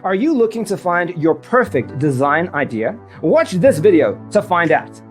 Are you looking to find your perfect design idea? Watch this video to find out.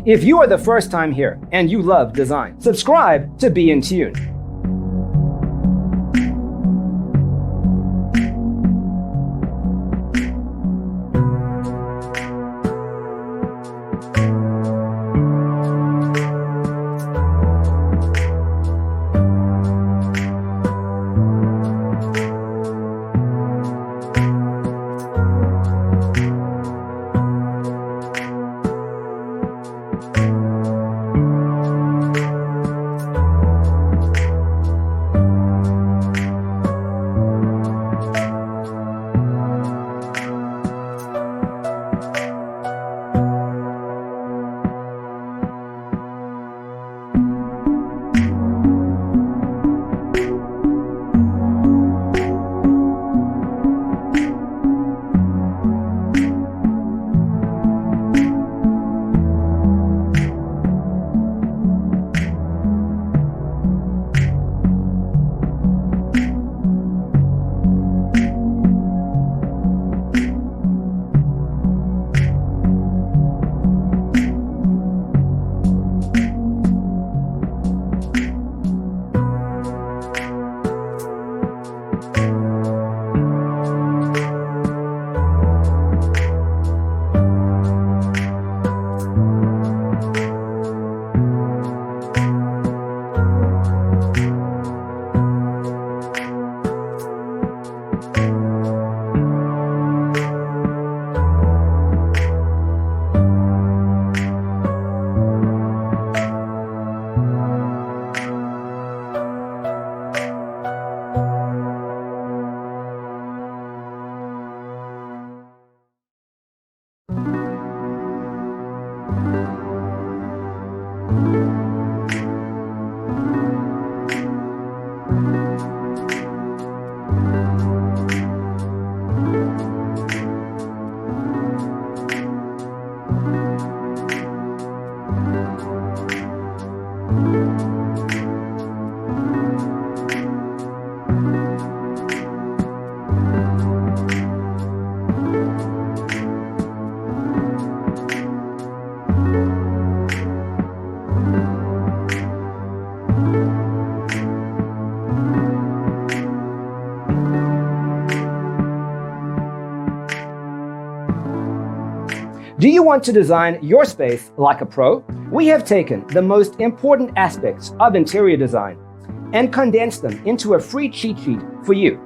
If you are the first time here and you love design, subscribe to be in tune. Do you want to design your space like a pro? We have taken the most important aspects of interior design and condensed them into a free cheat sheet for you.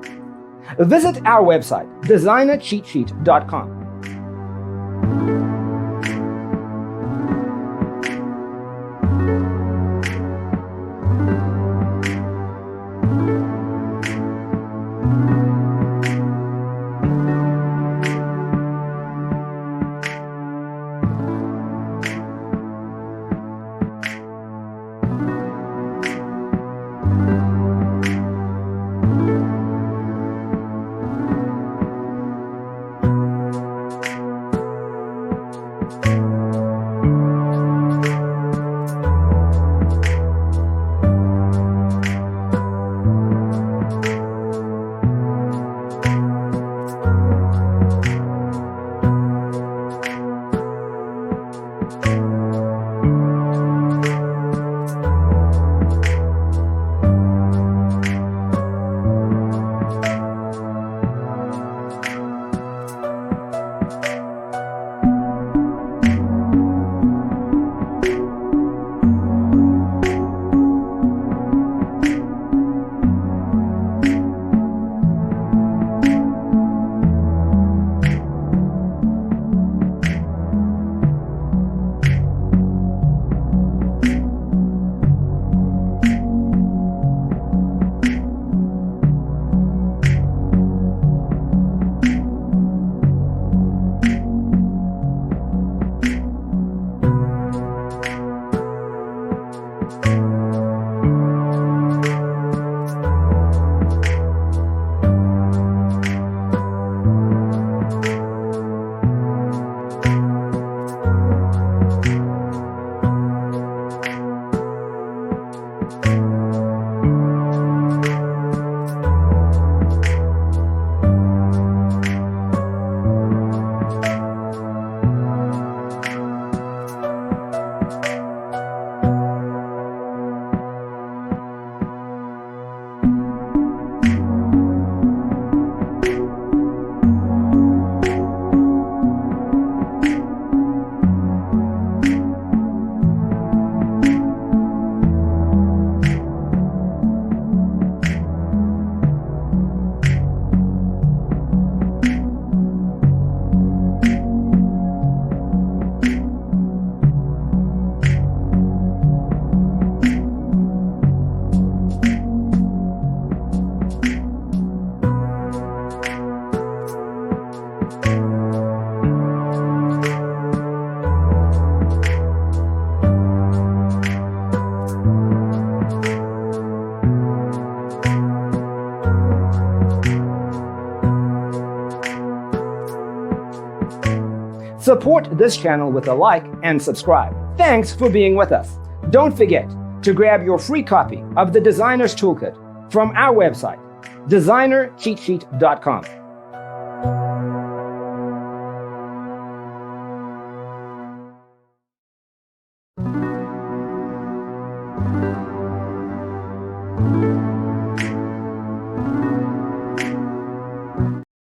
Visit our website, designercheatsheet.com. Support this channel with a like and subscribe. Thanks for being with us. Don't forget to grab your free copy of the Designer's Toolkit from our website, designercheatsheet.com.